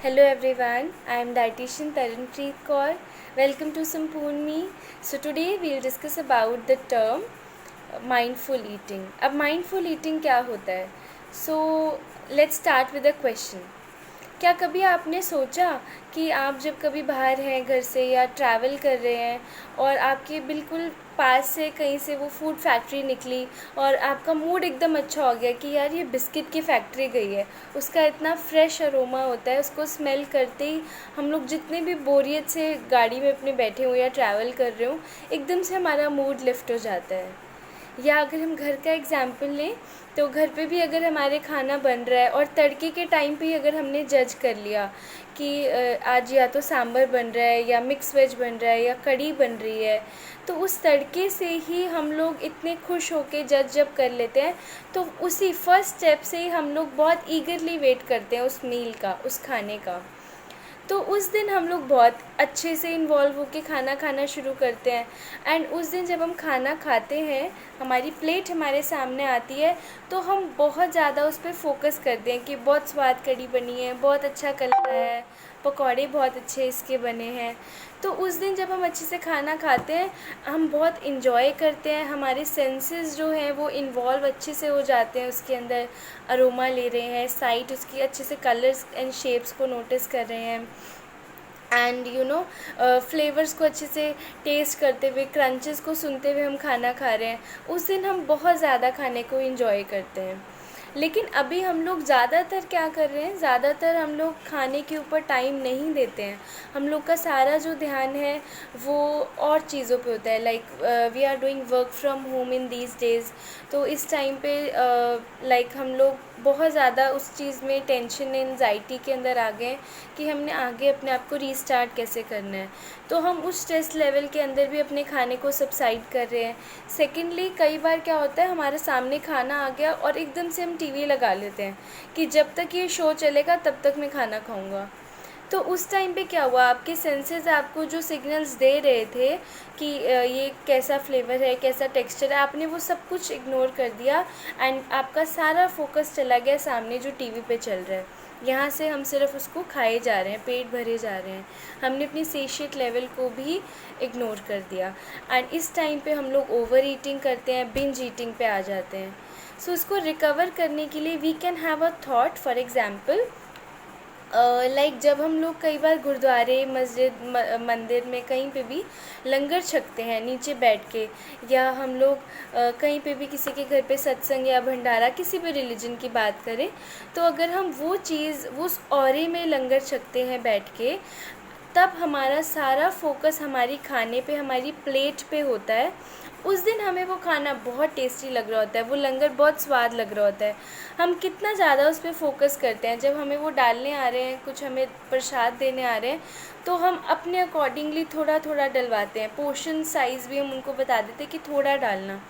Hello everyone, I am dietitian Tarunpreet Kaur. Welcome to Sampoon Me. So today we'll discuss about the term mindful eating. अब mindful eating क्या होता है? So let's start with a question. क्या कभी आपने सोचा कि आप जब कभी बाहर हैं घर से या ट्रैवल कर रहे हैं और आपके बिल्कुल पास से कहीं से वो फूड फैक्ट्री निकली और आपका मूड एकदम अच्छा हो गया कि यार ये बिस्किट की फैक्ट्री गई है, उसका इतना फ्रेश अरोमा होता है, उसको स्मेल करते ही हम लोग जितने भी बोरियत से गाड़ी में अपने बैठे हो या ट्रैवल कर रहे हो, एकदम से हमारा मूड लिफ्ट हो जाता है। या अगर हम घर का एग्ज़ाम्पल लें तो घर पे भी अगर हमारे खाना बन रहा है और तड़के के टाइम पे ही अगर हमने जज कर लिया कि आज या तो सांभर बन रहा है या मिक्स वेज बन रहा है या कढ़ी बन रही है, तो उस तड़के से ही हम लोग इतने खुश होके जज जब कर लेते हैं, तो उसी फर्स्ट स्टेप से ही हम लोग बहुत ईगरली वेट करते हैं उस मील का, उस खाने का। तो उस दिन हम लोग बहुत अच्छे से इन्वॉल्व होकर खाना खाना शुरू करते हैं। एंड उस दिन जब हम खाना खाते हैं, हमारी प्लेट हमारे सामने आती है, तो हम बहुत ज़्यादा उस पर फोकस करते हैं कि बहुत स्वाद कढ़ी बनी है, बहुत अच्छा कलर है, पकौड़े बहुत अच्छे इसके बने हैं। तो उस दिन जब हम अच्छे से खाना खाते हैं, हम बहुत इन्जॉय करते हैं, हमारे सेंसेस जो हैं वो इन्वॉल्व अच्छे से हो जाते हैं उसके अंदर, अरोमा ले रहे हैं, साइट उसकी अच्छे से कलर्स एंड शेप्स को नोटिस कर रहे हैं, एंड फ्लेवर्स को अच्छे से टेस्ट करते हुए, क्रंचेस को सुनते हुए हम खाना खा रहे हैं। उस दिन हम बहुत ज़्यादा खाने को इन्जॉय करते हैं। लेकिन अभी हम लोग ज़्यादातर क्या कर रहे हैं, ज़्यादातर हम लोग खाने के ऊपर टाइम नहीं देते हैं। हम लोग का सारा जो ध्यान है वो और चीज़ों पे होता है। Like we are doing work from home in these days. तो इस टाइम पे लाइक हम लोग बहुत ज़्यादा उस चीज़ में टेंशन एंजाइटी के अंदर आ गए कि हमने आगे अपने आप को रीस्टार्ट कैसे करना है। तो हम उस स्ट्रेस लेवल के अंदर भी अपने खाने को सबसाइड कर रहे हैं। सेकेंडली, कई बार क्या होता है, हमारे सामने खाना आ गया और एकदम से हम टीवी लगा लेते हैं कि जब तक ये शो चलेगा तब तक मैं खाना खाऊंगा। तो उस टाइम पे क्या हुआ, आपके सेंसेस आपको जो सिग्नल्स दे रहे थे कि ये कैसा फ्लेवर है, कैसा टेक्सचर है, आपने वो सब कुछ इग्नोर कर दिया एंड आपका सारा फोकस चला गया सामने जो टीवी पे चल रहा है। यहाँ से हम सिर्फ उसको खाए जा रहे हैं, पेट भरे जा रहे हैं, हमने अपनी सेशियट लेवल को भी इग्नोर कर दिया। एंड इस टाइम पे हम लोग ओवर ईटिंग करते हैं, बिंज ईटिंग पे आ जाते हैं। सो इसको रिकवर करने के लिए we can have a thought. For example, like जब हम लोग कई बार गुरुद्वारे, मस्जिद, मंदिर में कहीं पे भी लंगर छकते हैं नीचे बैठ के, या हम लोग कहीं पे भी किसी के घर पे सत्संग या भंडारा, किसी भी रिलीजन की बात करें, तो अगर हम वो चीज़, उस औरे में लंगर छकते हैं बैठ के, तब हमारा सारा फोकस हमारी खाने पे, हमारी प्लेट पे होता है। उस दिन हमें वो खाना बहुत टेस्टी लग रहा होता है, वो लंगर बहुत स्वाद लग रहा होता है। हम कितना ज़्यादा उस पर फोकस करते हैं, जब हमें वो डालने आ रहे हैं, कुछ हमें प्रसाद देने आ रहे हैं, तो हम अपने अकॉर्डिंगली थोड़ा थोड़ा डलवाते हैं। पोर्शन साइज़ भी हम उनको बता देते हैं कि थोड़ा डालना,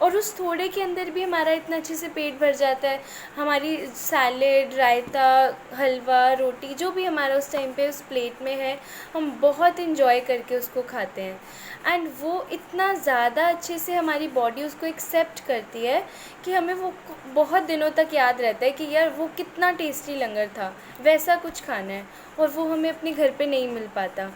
और उस थोड़े के अंदर भी हमारा इतना अच्छे से पेट भर जाता है। हमारी सैलेड, रायता, हलवा, रोटी, जो भी हमारा उस टाइम पे उस प्लेट में है, हम बहुत इन्जॉय करके उसको खाते हैं। एंड वो इतना ज़्यादा अच्छे से हमारी बॉडी उसको एक्सेप्ट करती है कि हमें वो बहुत दिनों तक याद रहता है कि यार वो कितना टेस्टी लंगर था, वैसा कुछ खाना है, और वो हमें अपने घर पे नहीं मिल पाता।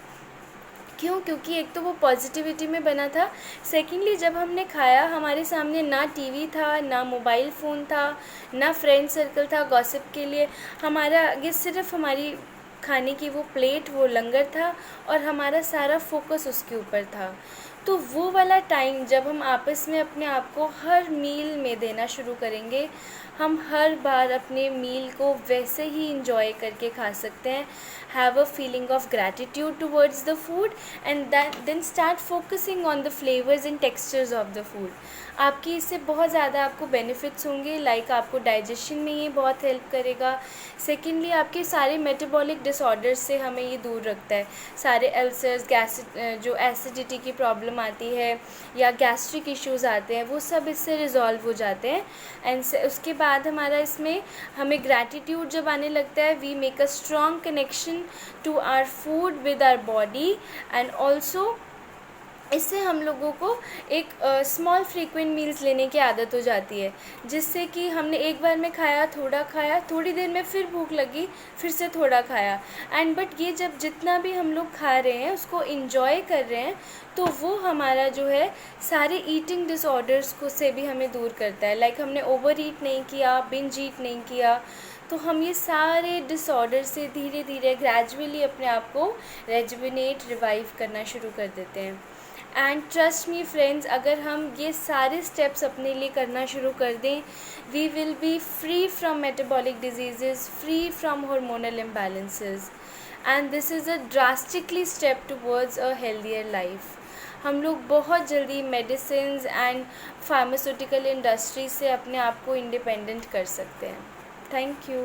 क्यों? क्योंकि एक तो वो पॉजिटिविटी में बना था। सेकेंडली, जब हमने खाया, हमारे सामने ना टीवी था, ना मोबाइल फ़ोन था, ना फ्रेंड सर्कल था गॉसिप के लिए। हमारा आगे सिर्फ हमारी खाने की वो प्लेट, वो लंगर था, और हमारा सारा फोकस उसके ऊपर था। तो वो वाला टाइम जब हम आपस में अपने आप को हर मील में देना शुरू करेंगे, हम हर बार अपने मील को वैसे ही इंजॉय करके खा सकते हैं। Have a feeling of gratitude towards the food, and then start focusing on the flavours and textures of the food. आपकी इससे बहुत ज़्यादा आपको बेनिफिट्स होंगे। लाइक आपको डाइजेशन में ये बहुत हेल्प करेगा। सेकेंडली, आपके सारे मेटाबॉलिक डिसऑर्डर्स से हमें ये दूर रखता है। सारे अल्सर्स, गैस, जो एसिडिटी की प्रॉब्लम आती है या गैस्ट्रिक इश्यूज़ आते हैं, वो सब इससे रिजॉल्व हो जाते हैं। एंड उसके बाद हमारा इसमें हमें ग्रैटिट्यूड जब आने लगता है, we make a strong connection to our food with our body, and also इससे हम लोगों को एक स्मॉल फ्रीक्वेंट मील्स लेने की आदत हो जाती है, जिससे कि हमने एक बार में खाया, थोड़ा खाया, थोड़ी देर में फिर भूख लगी, फिर से थोड़ा खाया। एंड बट ये जब जितना भी हम लोग खा रहे हैं उसको इन्जॉय कर रहे हैं, तो वो हमारा जो है सारे ईटिंग डिसऑर्डर्स को से भी हमें दूर करता है। लाइक हमने ओवर ईट नहीं किया, बिंज ईट नहीं किया, तो हम ये सारे डिसऑर्डर से धीरे धीरे ग्रेजुअली अपने आप को रेजुविनेट, रिवाइव करना शुरू कर देते हैं। एंड ट्रस्ट मी फ्रेंड्स, अगर हम ये सारे स्टेप्स अपने लिए करना शुरू कर दें, we will be free from metabolic disease, free from hormonal imbalances, and this is a drastically step towards a healthier life. हम लोग बहुत जल्दी मेडिसिन्स एंड फार्मास्यूटिकल इंडस्ट्री से अपने आप को इंडिपेंडेंट कर सकते हैं। Thank you.